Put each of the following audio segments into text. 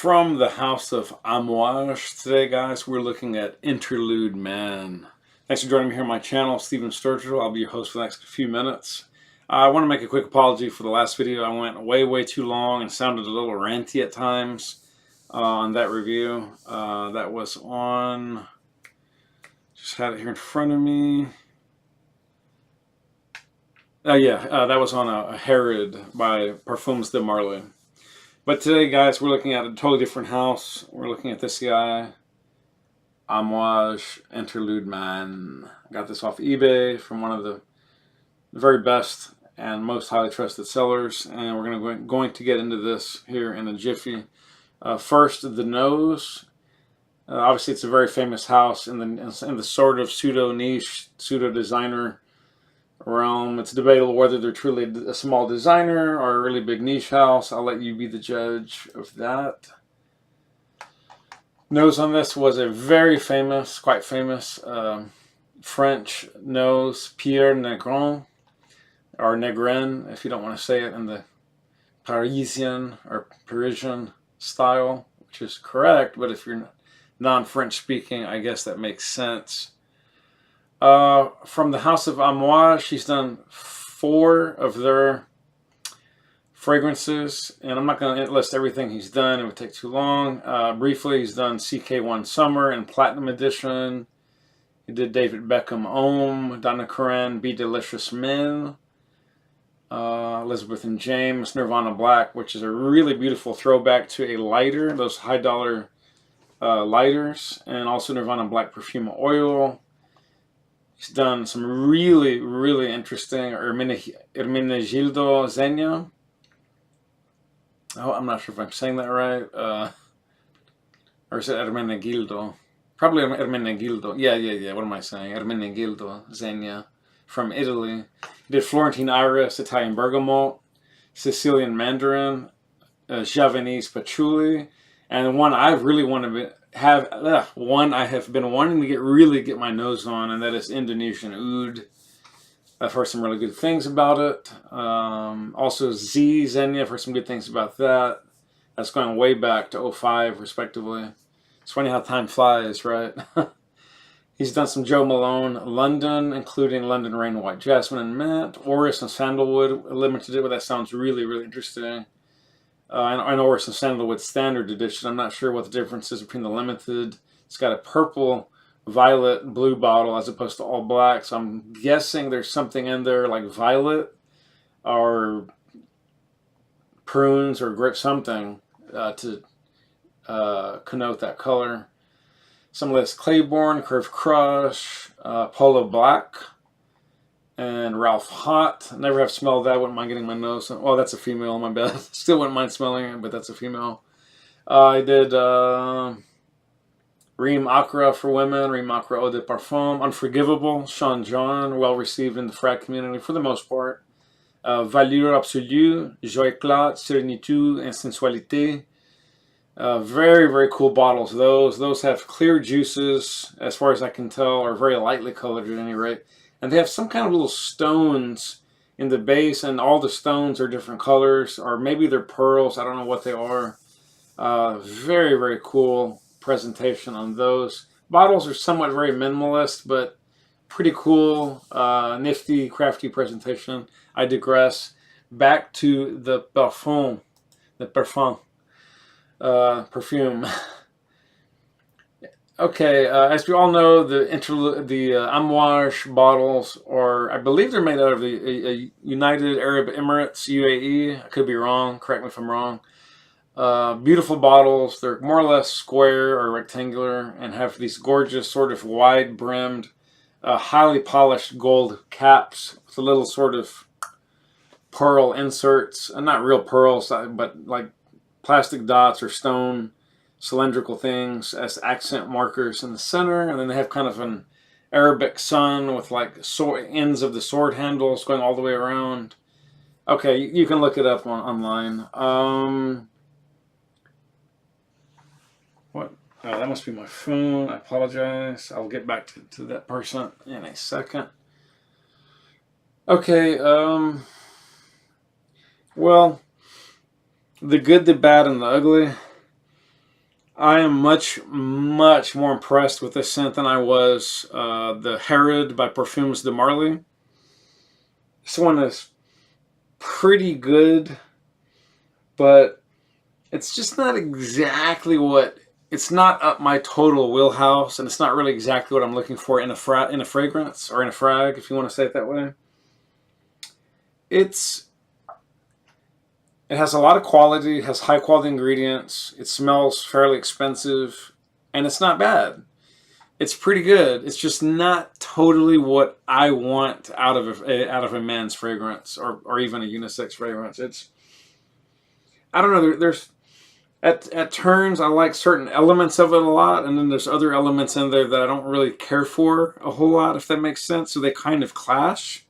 From the house of Amouage today, guys, we're looking at Interlude Man. Thanks for joining me here on my channel, Stephen Sturgill. I'll be your host for the next few minutes. I want to make a quick apology for the last video. I went way too long and sounded a little ranty at times on that review. That was on, just had it here in front of me. That was on a Herod by Parfums de Marly. But today, guys, we're looking at a totally different house. We're looking at this guy, Amouage Interlude Man. I got this off eBay from one of the very best and most highly trusted sellers, and we're going to get into this here in a jiffy. First, the nose. Obviously, it's a very famous house in the sort of pseudo niche, pseudo designer realm. It's debatable whether they're truly a small designer or a really big niche house. I'll let you be the judge of that. Nose on this was a very famous, quite famous French nose, Pierre Negrin, or Negrin if you don't want to say it in the Parisian or Parisian style, which is correct, but if you're non-French speaking, I guess that makes sense. From the house of Amouage, she's done 4 of their fragrances, and I'm not going to list everything he's done. It would take too long. Briefly, he's done CK1 Summer and Platinum Edition. He did David Beckham Homme, Donna Karan, Be Delicious Men, Elizabeth and James, Nirvana Black, which is a really beautiful throwback to a lighter, those high dollar lighters, and also Nirvana Black Perfume Oil. He's done some really interesting Hermenegildo Zegna. Oh, I'm not sure if I'm saying that right. Or is it Hermenegildo? Probably Hermenegildo. Yeah. What am I saying? Hermenegildo Zegna from Italy. He did Florentine Iris, Italian Bergamot, Sicilian Mandarin, Javanese Patchouli, and one I really want to one I have been wanting to really get my nose on, and that is Indonesian Oud. I've heard some really good things about it. Also Zegna, I've heard some good things about that. That's going way back to 05 respectively. It's funny how time flies, right? He's done some Joe Malone London, including London Rain, White Jasmine, and Mint. Orris and Sandalwood, limited it, but that sounds really interesting. And Orris and Sandalwood Standard Edition. I'm not sure what the difference is between the limited. It's got a purple, violet, blue bottle as opposed to all black. So I'm guessing there's something in there like violet or prunes or grape, something to connote that color. Some of this Claiborne, Curve Crush, Polo Black, and Ralph Hot. Never have smelled that. Wouldn't mind getting my nose. Well, that's a female, my bad. Still wouldn't mind smelling it, but that's a female. I did Reem Acra for women, Reem Acra Eau de Parfum, Unforgivable, Sean John, well received in the frat community for the most part. Valure Absolue, Joie Éclat, Sérénitude, and Sensualité. Very cool bottles. Those have clear juices, as far as I can tell, or very lightly colored at any rate. And they have some kind of little stones in the base, and all the stones are different colors, or maybe they're pearls. I don't know what they are. Very cool presentation on those. Bottles are somewhat very minimalist, but pretty cool, nifty, crafty presentation. I digress. Back to the parfum, perfume. Okay, as we all know, the Amouage bottles are, I believe they're made out of the United Arab Emirates, UAE. I could be wrong. Correct me if I'm wrong. Beautiful bottles. They're more or less square or rectangular and have these gorgeous sort of wide-brimmed, highly polished gold caps with a little sort of pearl inserts. Not real pearls, but like plastic dots or stone cylindrical things as accent markers in the center, and then they have kind of an Arabic sun with like ends of the sword handles going all the way around. Okay, you can look it up online. What? Oh, that must be my phone. I apologize. I'll get back to that person in a second. Okay, well, the good, the bad, and the ugly. I am much, much more impressed with this scent than I was the Herod by Parfums de Marly. This one is pretty good, but it's just not exactly what, it's not up my total wheelhouse, and it's not really exactly what I'm looking for in a fragrance, or in a frag, if you want to say it that way. It has a lot of quality, it has high quality ingredients, it smells fairly expensive, and it's not bad. It's pretty good. It's just not totally what I want out of a man's fragrance, or even a unisex fragrance. I don't know. There's at turns I like certain elements of it a lot, and then there's other elements in there that I don't really care for a whole lot, if that makes sense. So they kind of clash.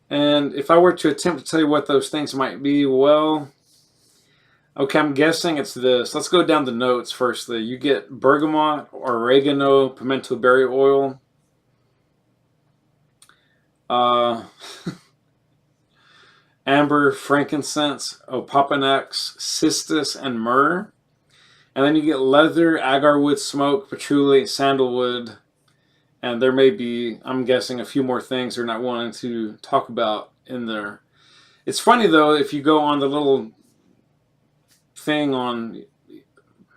And if I were to attempt to tell you what those things might be, well, okay, I'm guessing it's this. Let's go down the notes firstly. You get bergamot, oregano, pimento berry oil, amber, frankincense, opopanax, cistus, and myrrh. And then you get leather, agarwood, smoke, patchouli, sandalwood, and there may be, I'm guessing, a few more things they're not wanting to talk about in there. It's funny though, if you go on the little thing on,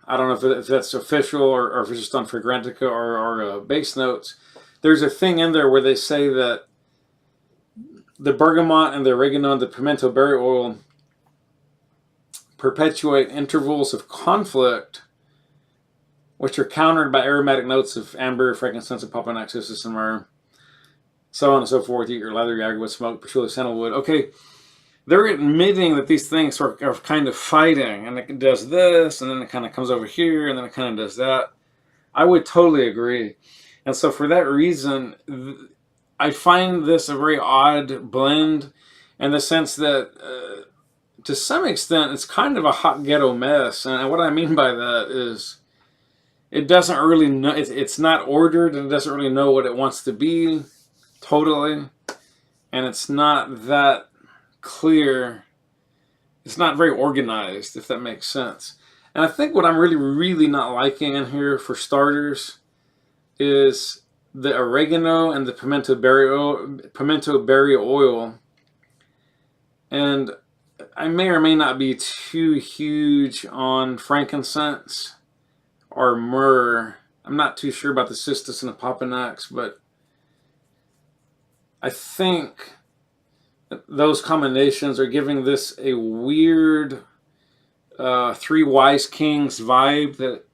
I don't know if that's official, or if it's just on Fragrantica or base notes, there's a thing in there where they say that the bergamot and the oregano and the pimento berry oil perpetuate intervals of conflict, which are countered by aromatic notes of amber, frankincense, and opopanax, cistus, and myrrh, so on and so forth. You get your leather, agarwood, smoke, patchouli, sandalwood. Okay, they're admitting that these things are kind of fighting, and it does this, and then it kind of comes over here, and then it kind of does that. I would totally agree. And so for that reason, I find this a very odd blend, in the sense that to some extent it's kind of a hot ghetto mess. And what I mean by that is it doesn't really know, it's not ordered, and it doesn't really know what it wants to be totally, and it's not that clear. It's not very organized, if that makes sense. And I think what I'm really, really not liking in here, for starters, is the oregano and the pimento berry oil. And I may or may not be too huge on frankincense or myrrh. I'm not too sure about the cistus and the opopanax, but I think those combinations are giving this a weird Three Wise Kings vibe that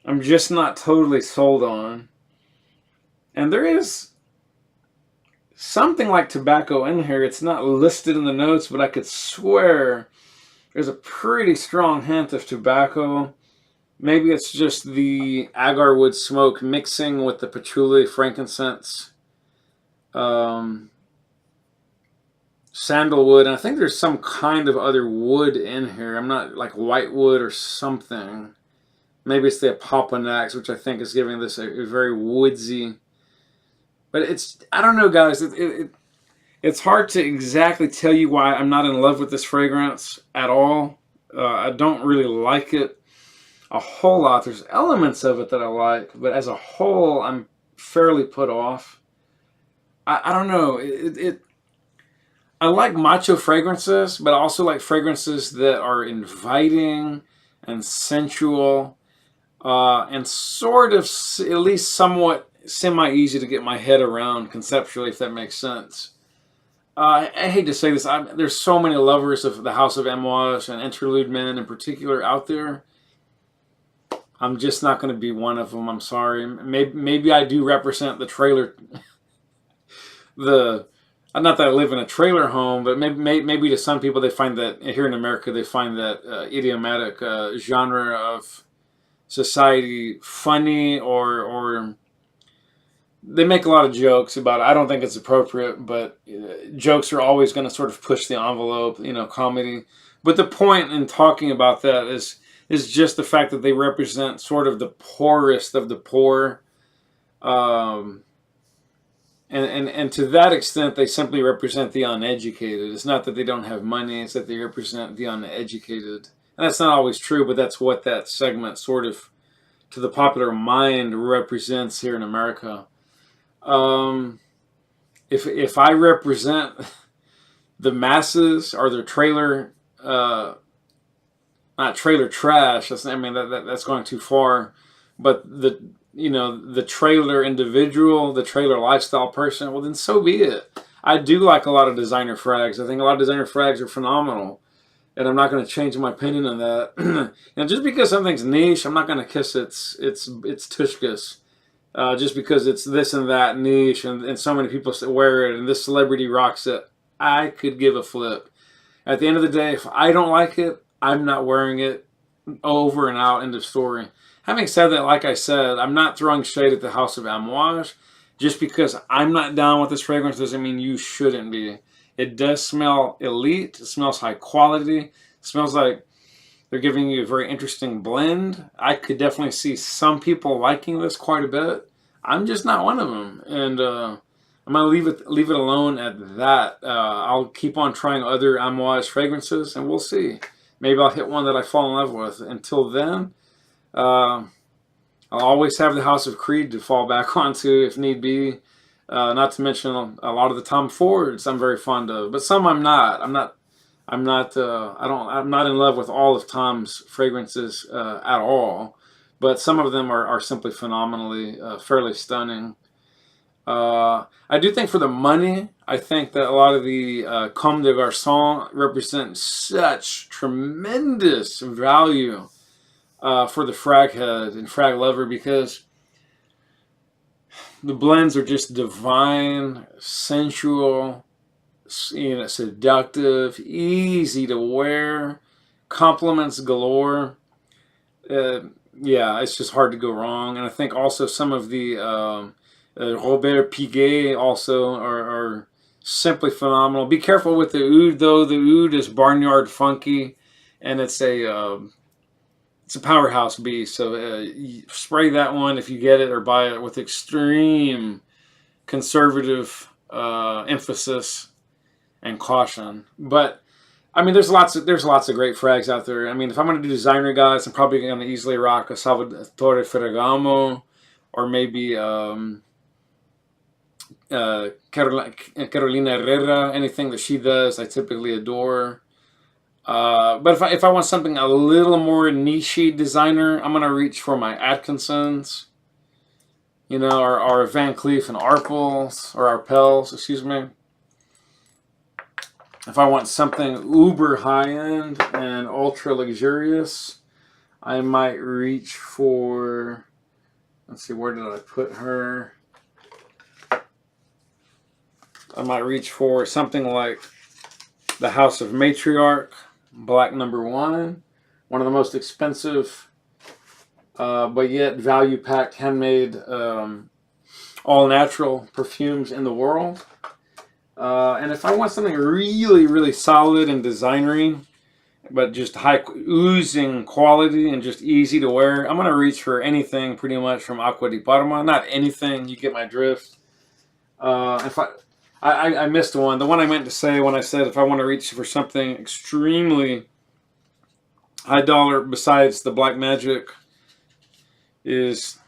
I'm just not totally sold on. And there is something like tobacco in here. It's not listed in the notes, but I could swear there's a pretty strong hint of tobacco. Maybe it's just the agarwood smoke mixing with the patchouli, frankincense, sandalwood, and I think there's some kind of other wood in here. I'm not, like whitewood or something. Maybe it's the opopanax, which I think is giving this a very woodsy. But it's, I don't know, guys. It's hard to exactly tell you why I'm not in love with this fragrance at all. I don't really like it a whole lot. There's elements of it that I like, but as a whole, I'm fairly put off. I don't know. I like macho fragrances, but I also like fragrances that are inviting and sensual, and sort of at least somewhat semi-easy to get my head around conceptually, if that makes sense. I hate to say this. There's so many lovers of the House of Amouage and Interlude men in particular out there. I'm just not going to be one of them. I'm sorry. Maybe I do represent the trailer. Not that I live in a trailer home, but maybe to some people they find that, here in America, they find that idiomatic genre of society funny, or they make a lot of jokes about it. I don't think it's appropriate, but jokes are always going to sort of push the envelope, comedy. But the point in talking about that is just the fact that they represent sort of the poorest of the poor. And to that extent, they simply represent the uneducated. It's not that they don't have money, it's that they represent the uneducated And that's not always true, but that's what that segment sort of, to the popular mind, represents here in America. Um, if I represent the masses or their trailer, not trailer trash. That's, I mean, that's going too far. But the trailer individual, the trailer lifestyle person, well, then so be it. I do like a lot of designer frags. I think a lot of designer frags are phenomenal, and I'm not going to change my opinion on that. And just because something's niche, I'm not going to kiss its tushkas. Just because it's this and that niche, and so many people wear it, and this celebrity rocks it, I could give a flip. At the end of the day, if I don't like it, I'm not wearing it. Over and out, end of story. Having said that, like I said, I'm not throwing shade at the House of Amouage. Just because I'm not down with this fragrance doesn't mean you shouldn't be. It does smell elite. It smells high quality. It smells like they're giving you a very interesting blend. I could definitely see some people liking this quite a bit. I'm just not one of them. And I'm going to leave it alone at that. I'll keep on trying other Amouage fragrances, and we'll see. Maybe I'll hit one that I fall in love with. Until then, I'll always have the House of Creed to fall back onto if need be. Not to mention a lot of the Tom Fords I'm very fond of, but some I'm not. I'm not in love with all of Tom's fragrances at all. But some of them are simply phenomenally, fairly stunning. I do think for the money, I think that a lot of the Comme des Garçons represent such tremendous value for the frag head and frag lover, because the blends are just divine, sensual, seductive, easy to wear, compliments galore. Yeah, it's just hard to go wrong. And I think also some of the Robert Piguet also are simply phenomenal. Be careful with the oud, though. The oud is barnyard funky, and it's a powerhouse beast. So spray that one if you get it, or buy it with extreme conservative emphasis and caution. But I mean, there's lots of great frags out there. I mean, if I'm going to do designer guys, I'm probably going to easily rock a Salvatore Ferragamo, or maybe Carolina Herrera. Anything that she does, I typically adore. But if I want something a little more niche-y designer, I'm going to reach for my Atkinsons, our Van Cleef and Arpels, excuse me. If I want something uber high-end and ultra luxurious, I might reach for, let's see, where did I put her? I might reach for something like the House of Matriarch, Black #1. One of the most expensive, but yet value-packed, handmade, all-natural perfumes in the world. And if I want something really, really solid and designery, but just high oozing quality and just easy to wear, I'm going to reach for anything pretty much from Acqua di Parma. Not anything, you get my drift. If I missed one. The one I meant to say when I said if I want to reach for something extremely high dollar besides the Black Magic is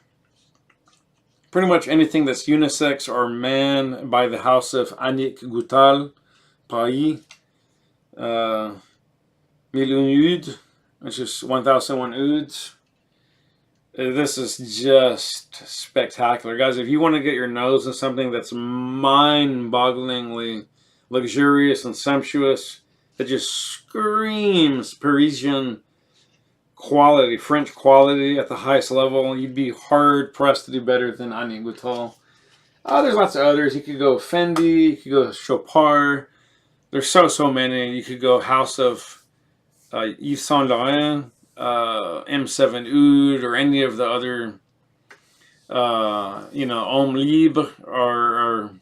pretty much anything that's unisex or man by the house of Annick Goutal, Paris. 1001 Oud, which is 1001 Ouds. This is just spectacular. Guys, if you want to get your nose in something that's mind-bogglingly luxurious and sumptuous, it just screams Parisian quality, French quality at the highest level, you'd be hard-pressed to do better than Annick Goutal. There's lots of others. You could go Fendi, you could go Chopard. There's so many. You could go House of Yves Saint Laurent, M7 Oud, or any of the other, Homme Libre, or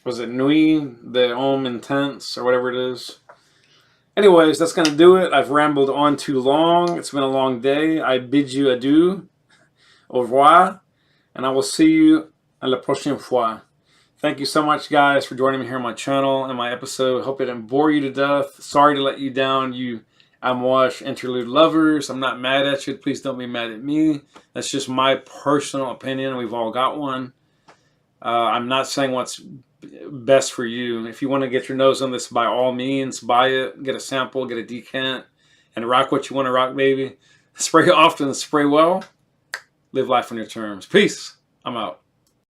was it Nuit, the Homme Intense, or whatever it is. Anyways, that's going to do it. I've rambled on too long. It's been a long day. I bid you adieu, au revoir, and I will see you à la prochaine fois. Thank you so much, guys, for joining me here on my channel and my episode. Hope it didn't bore you to death. Sorry to let you down, you Amouage Interlude lovers, I'm not mad at you. Please don't be mad at me. That's just my personal opinion. We've all got one. I'm not saying what's best for you. If you want to get your nose on this, by all means, buy it, get a sample, get a decant, and rock what you want to rock, baby. Spray often, spray well. Live life on your terms. Peace. I'm out.